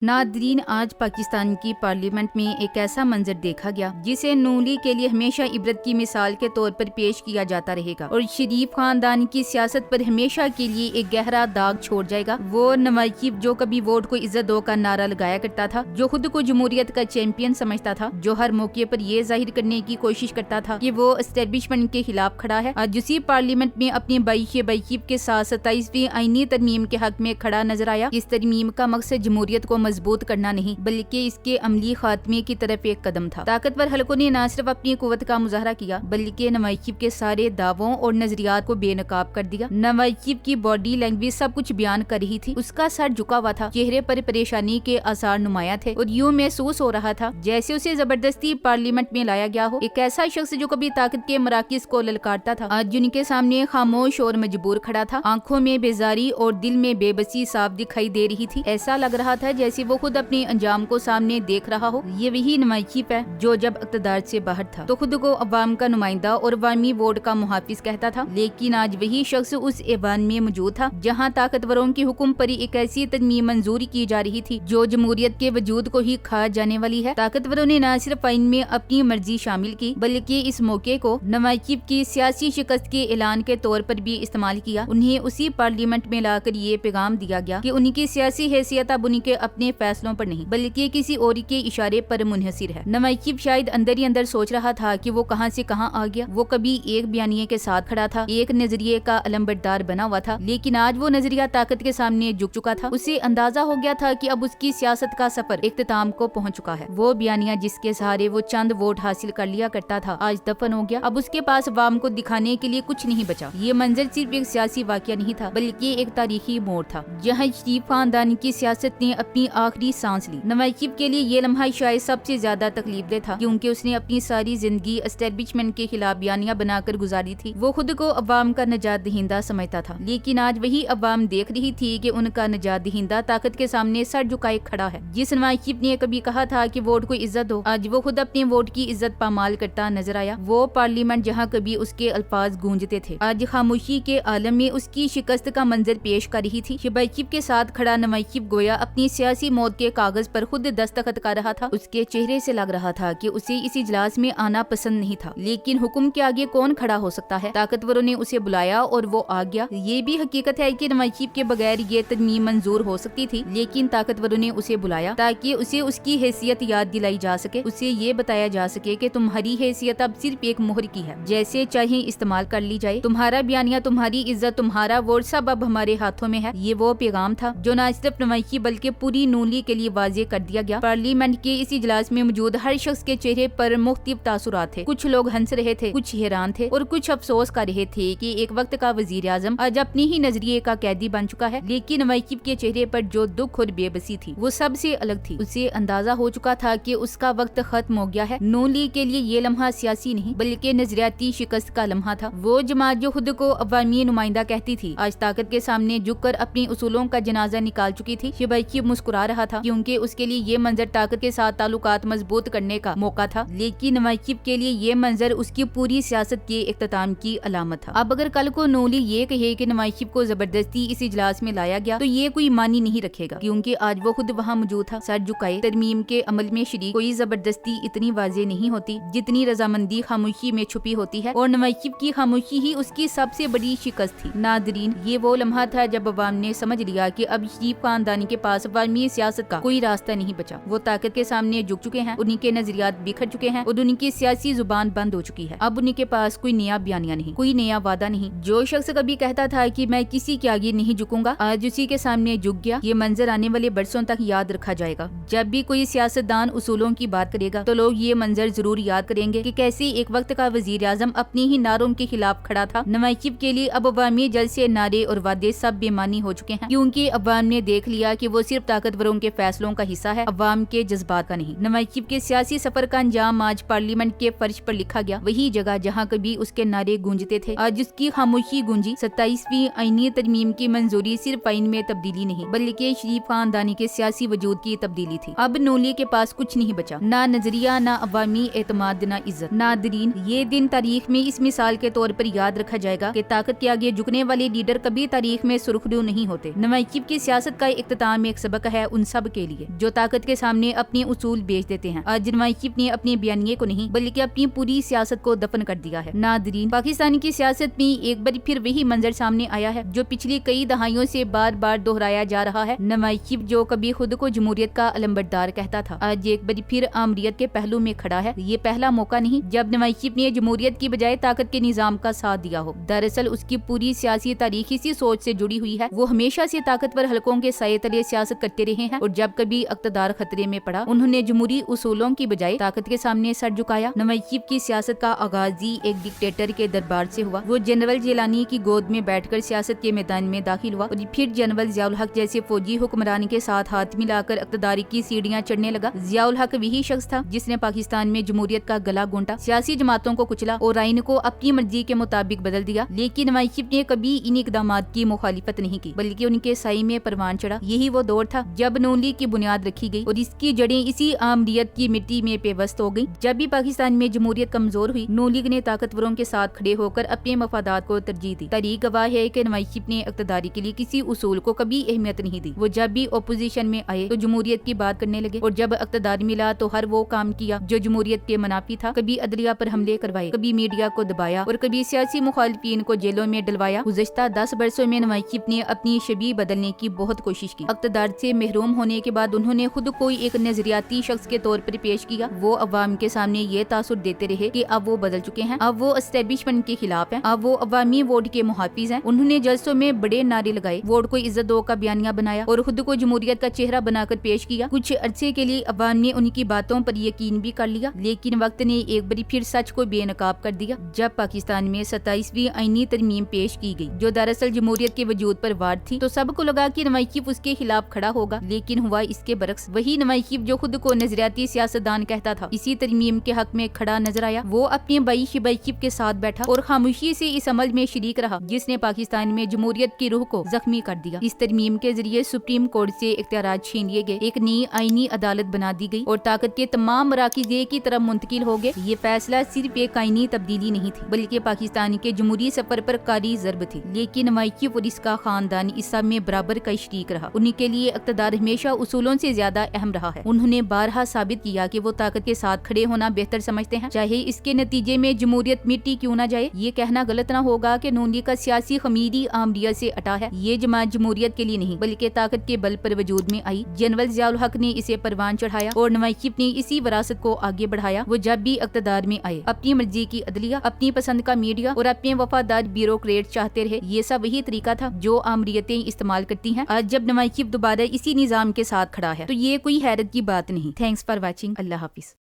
Nadreen, आज पाकिस्तान की parliament में एक ऐसा मंजर देखा गया जिसे नून लीग के लिए हमेशा इबरत की मिसाल के तौर पर पेश किया जाता रहेगा और शरीफ खानदान की सियासत पर हमेशा के लिए एक गहरा दाग छोड़ जाएगा। वो नवाज शरीफ जो कभी वोट को इज्जत दो का नारा लगाया करता था, जो खुद को जमहूरियत का चैंपियन समझता था, जो हर मौके पर ये जाहिर करने की कोशिश करता था कि वो एस्टेब्लिशमेंट के खिलाफ खड़ा है, आज उसी पार्लियामेंट में अपनी बाईशेब के साथ 27वीं आईनी तरमीम के हक में खड़ा नजर आया। इस तरमीम का मकसद जमहूरियत को मजबूत करना नहीं बल्कि इसके अमली खात्मे की तरफ एक कदम था। ताकतवर हलकों ने न सिर्फ अपनी कुव्वत का मुजाहरा किया बल्कि नवाज शरीफ के सारे दावों और नजरियात को बेनकाब कर दिया। नवाज शरीफ की बॉडी लैंग्वेज सब कुछ बयान कर रही थी। उसका सर झुका हुआ था, चेहरे पर परेशानी के आसार नुमाया थे और यूं महसूस हो रहा था जैसे उसे जबरदस्ती पार्लियामेंट में लाया गया हो। एक ऐसा शख्स जो कभी ताकत के मराकिज को ललकारता था, आज उनके सामने खामोश और मजबूर खड़ा था। आंखों में बेजारी और दिल में बेबसी साफ दिखाई दे रही थी। ऐसा लग रहा था जैसे वो खुद अपने अंजाम को सामने देख रहा हो। ये वही नवाज शरीफ है जो जब इक़्तिदार से बाहर था तो खुद को अवाम का नुमाइंदा और अवामी वोट का मुहाफिज कहता था, लेकिन आज वही शख्स उस ऐवान में मौजूद था जहाँ ताकतवरों की हुक्म पर एक ऐसी तरमीम मंजूरी की जा रही थी जो जमहूरियत के वजूद को ही खा जाने वाली है। ताकतवरों ने न सिर्फ आइन में अपनी मर्जी शामिल की बल्कि इस मौके को नवाज शरीफ की सियासी शिकस्त के ऐलान के तौर पर भी इस्तेमाल किया। उन्हें उसी पार्लियामेंट में लाकर ये पैगाम दिया गया कि उनकी सियासी हैसियत अब उनके अपने फैसलों पर नहीं बल्कि किसी और के इशारे पर मुनहसिर है। नवाज शरीफ शायद अंदर ही अंदर सोच रहा था कि वो कहां से कहां आ गया। वो कभी एक बयानिए के साथ खड़ा था, एक नजरिए का अलंबरदार बना हुआ था, लेकिन आज वो नजरिया ताकत के सामने झुक चुका था। उसे अंदाजा हो गया था कि अब उसकी सियासत का सफर इख्तिताम को पहुंच चुका है। वो बयानिया जिसके सहारे वो चंद वोट हासिल कर लिया करता था आज दफन हो गया। अब उसके पास अवाम को दिखाने के लिए कुछ नहीं बचा। ये मंजर सिर्फ एक सियासी वाकया नहीं था बल्कि एक तारीखी मोड़ था जहाँ शरीफ खानदान की सियासत ने अपनी आखिरी सांस ली। नवाज शरीफ के लिए ये लम्हा शायद सबसे ज्यादा तकलीफदेह था क्योंकि उसने अपनी सारी जिंदगी एस्टेब्लिशमेंट के खिलाफ बयानियां बनाकर गुजारी थी। वो खुद को अवाम का नजात दहिंदा समझता था, लेकिन आज वही अवाम देख रही थी कि उनका नजात दहिंदा ताकत के सामने सर झुकाए खड़ा है। जिस नवाज शरीफ ने कभी कहा था कि वोट को इज्जत दो, आज वो खुद अपने वोट की इज्जत पामाल करता नजर आया। वो पार्लियामेंट जहाँ कभी उसके अल्फाज गूंजते थे, आज खामोशी के आलम में उसकी शिकस्त का मंजर पेश कर रही थी। शहबाज शरीफ के साथ खड़ा नवाज शरीफ गोया अपनी सियासी मौत के कागज पर खुद दस्तखत कर रहा था। उसके चेहरे से लग रहा था कि उसे इस इजलास में आना पसंद नहीं था, लेकिन हुक्म के आगे कौन खड़ा हो सकता है। ताकतवरों ने उसे बुलाया और वो आ गया। ये भी हकीकत है कि नवाज शरीफ के बगैर ये तरमीम मंजूर हो सकती थी, लेकिन ताकतवरों ने उसे बुलाया ताकि उसे उसकी हैसियत याद दिलाई जा सके। उसे ये बताया जा सके कि तुम्हारी हैसियत अब सिर्फ एक मोहर की है, जैसे चाहे इस्तेमाल कर ली जाए। तुम्हारा बयानिया, तुम्हारी इज्जत, तुम्हारा वोट सब अब हमारे हाथों में है। ये वो पैगाम था जो न सिर्फ नवाज शरीफ बल्कि पूरी नून लीग के लिए वाज़ेह कर दिया गया। पार्लियामेंट के इस इजलास में मौजूद हर शख्स के चेहरे पर मुख्तलिफ तासुरात थे। कुछ लोग हंस रहे थे, कुछ हैरान थे और कुछ अफसोस कर रहे थे कि एक वक्त का वजीर आजम आज अपनी ही नजरिए का कैदी बन चुका है। लेकिन नवाज शरीफ के चेहरे पर जो दुख और बेबसी थी वो सबसे अलग थी। उसे अंदाजा हो चुका था कि उसका वक्त खत्म हो गया है। नून लीग के लिए ये लम्हा सियासी नहीं बल्कि नजरियाती शिकस्त का लम्हा था। वो जमात जो खुद को अवामी नुमाइंदा कहती थी, आज ताकत के सामने झुककर अपनी उसूलों का जनाजा निकाल चुकी थी। शहबाज शरीफ मुस्कुरा रहा था क्योंकि उसके लिए ये मंजर ताकत के साथ ताल्लुकात मजबूत करने का मौका था, लेकिन नवाज शरीफ के लिए ये मंजर उसकी पूरी सियासत के इख्तिताम की अलामत था। अब अगर कल को नून लीग ये कहे कि नवाज शरीफ को जबरदस्ती इस इजलास में लाया गया तो ये कोई मानी नहीं रखेगा, क्योंकि आज वो खुद वहाँ मौजूद था, सर झुकाए। तरमीम के अमल में शरीक कोई जबरदस्ती इतनी वाज़ेह नहीं होती जितनी रजामंदी खामोशी में छुपी होती है, और नवाज शरीफ की खामोशी ही उसकी सबसे बड़ी शिकस्त थी। नादरीन, ये वो लम्हा था जब अवाम ने समझ लिया कि अब शरीफ खानदानी के पास अवामी सियासत का कोई रास्ता नहीं बचा। वो ताकत के सामने झुक चुके हैं, उनके नजरियात बिखर चुके हैं और उनकी सियासी जुबान बंद हो चुकी है। अब उनके पास कोई नया बयानिया नहीं, कोई नया वादा नहीं। जो शख्स कभी कहता था कि मैं किसी के आगे नहीं झुकूंगा, आज उसी के सामने झुक गया। ये मंजर आने वाले बरसों तक याद रखा जाएगा। जब भी कोई सियासतदान उसूलों की बात करेगा तो लोग ये मंजर जरूर याद करेंगे कि कैसे एक वक्त का वजीर आजम अपनी ही नारों के खिलाफ खड़ा था। नवाज शरीफ के लिए अब अवामी जलसे, नारे और वादे सब बेमानी हो चुके हैं, क्योंकि अवाम ने देख लिया कि वो सिर्फ ताकतवरों के फैसलों का हिस्सा है, अवाम के जज्बात का नहीं। नवाज शरीफ के सियासी सफर का अंजाम आज पार्लियामेंट के फर्श पर लिखा गया। वही जगह जहाँ कभी उसके नारे गूंजते थे, आज उसकी खामोशी गूंजी। 27वीं आईनी तरमीम की मंजूरी सिर्फ आइन में तब्दीली नहीं बल्कि शरीफ खानदानी के सियासी वजूद की तब्दीली थी। अब नून लीग के पास कुछ नहीं बचा, ना नजरिया, ना अवामी एतमाद, ना इज्जत। नादरीन, ये दिन तारीख में इस मिसाल के तौर पर याद रखा जाएगा कि ताकत के आगे झुकने वाले लीडर कभी तारीख में सुर्खरू नहीं होते। नवाज शरीफ की सियासत का इख्तिताम एक सबक है उन सब के लिए जो ताकत के सामने अपने उसूल बेच देते हैं। आज नवाज शरीफ ने अपने बयानिए को नहीं बल्कि अपनी पूरी सियासत को दफन कर दिया है। नादरीन, पाकिस्तान की सियासत में एक बार फिर वही मंजर सामने आया है जो पिछली कई दहाइयों से बार बार दोहराया जा रहा है। नवाज शरीफ जो कभी खुद को जमहूरियत का अलंबरदार कहता था, आज एक बार फिर आमरीत के पहलू में खड़ा है। ये पहला मौका नहीं जब नवाज शरीफ ने जमहूरियत की बजाय ताकत के निजाम का साथ दिया हो। दरअसल उसकी पूरी सियासी तारीख इसी सोच से जुड़ी हुई है। वो हमेशा से ताकतवर हलकों के साये तले सियासत करते रहे हैं और जब कभी इक़्तिदार खतरे में पड़ा उन्होंने जमहूरी उसूलों की बजाय ताकत के सामने सर झुकाया। नवाज शरीफ की सियासत का आगाज ही एक डिक्टेटर के दरबार से हुआ। वो जनरल जिलानी की गोद में बैठकर सियासत के मैदान में दाखिल हुआ और फिर जनरल जियाउल हक जैसे फौजी हुक्मरान के साथ हाथ मिलाकर इक़्तिदार की सीढ़ियां चढ़ने लगा। जियाउल हक वही शख्स था जिसने पाकिस्तान में जमहूरियत का गला घोंटा, सियासी जमातों को कुचला और आइन को अपनी मर्जी के मुताबिक बदल दिया। लेकिन नवाज शरीफ ने कभी इन इक़दामात की मुखालिफत नहीं की बल्कि उनके साई में परवान चढ़ा। यही वो दौर था जब नून लीग की बुनियाद रखी गई और इसकी जड़ें इसी आमरीत की मिट्टी में पेवस्त हो गई। जब भी पाकिस्तान में जमहूरियत कमजोर हुई नून लीग ने ताकतवरों के साथ खड़े होकर अपने मफादात को तरजीह दी। तारीख गवाह है कि नवाज शरीफ ने इक़्तिदारी के लिए किसी उसूल को कभी अहमियत नहीं दी। वो जब भी ओपोजिशन में आए तो जमहूरियत की बात करने लगे और जब इक़्तिदार मिला तो हर वो काम किया जो जमहूरियत के मुनाफी था। कभी अदलिया पर हमले करवाए, कभी मीडिया को दबाया और कभी सियासी मुखालिफिन को जेलों में डलवाया। गुज़श्ता 10 बरसों में नवाज शरीफ ने अपनी शबीह बदलने की बहुत कोशिश की। इक़्तिदार से महरूम होने के बाद उन्होंने खुद को एक नजरियाती शख्स के तौर पर पेश किया। वो अवाम के सामने ये तासुर देते रहे कि अब वो बदल चुके हैं, अब वो एस्टेब्लिशमेंट के खिलाफ हैं, अब वो अवामी वोट के मुहाफिज हैं। उन्होंने जलसों में बड़े नारे लगाए, वोट को इज्जत दो का बयानिया बनाया और खुद को जमहूरियत का चेहरा बनाकर पेश किया। कुछ अरसे के लिए अवाम ने उनकी बातों पर यकीन भी कर लिया, लेकिन वक्त ने एक बार फिर सच को बेनकाब कर दिया जब पाकिस्तान में 27वीं आईनी तरमीम पेश की गई जो दरअसल जमहूरियत के वजूद पर वार थी। तो सबको लगा कि नवाज शरीफ उसके खिलाफ खड़ा होगा, लेकिन हुआ इसके बरक्स। वही नवाज शरीफ जो खुद को नजरियाती सियासतदान कहता था इसी तरमीम के हक में खड़ा नजर आया। वो अपने भाई शहबाज शरीफ के साथ बैठा और खामोशी से इस अमल में शरीक रहा जिसने पाकिस्तान में जमहूरियत की रूह को जख्मी कर दिया। इस तरमीम के जरिए सुप्रीम कोर्ट से इख्तियारात छीन लिए गए, एक नई आईनी अदालत बना दी गई और ताकत के तमाम मराकिज़ एक की तरफ मुंतकिल हो गए। ये फैसला सिर्फ एक आईनी तब्दीली नहीं थी बल्कि पाकिस्तान के जमहूरी सफर पर कारी ज़रब थी। लेकिन नवाज शरीफ और इसका खानदान इस सब में बराबर का शरीक रहा। उनके लिए इक़्तिदार हमेशा उसूलों से ज्यादा अहम रहा है। उन्होंने बारहा साबित किया कि वो ताकत के साथ खड़े होना बेहतर समझते हैं, चाहे इसके नतीजे में जमहूरियत मिट्टी क्यों ना जाए। ये कहना गलत ना होगा कि नून लीग का सियासी खमीरी आमरीत से अटा है। ये जमात जमहूरियत के लिए नहीं बल्कि ताकत के बल पर वजूद में आई। जनरल जियाउल हक ने इसे परवान चढ़ाया और नवाज शरीफ ने इसी विरासत को आगे बढ़ाया। वो जब भी इक़्तिदार में आए अपनी मर्जी की अदलिया, अपनी पसंद का मीडिया और अपने वफादार ब्यूरोक्रेट चाहते रहे। ये सब वही तरीका था जो आमरीतें इस्तेमाल करती हैं। आज जब नवाज शरीफ दोबारा इसी निजाम के साथ खड़ा है तो ये कोई हैरत की बात नहीं। Thanks for watching. Allah Hafiz.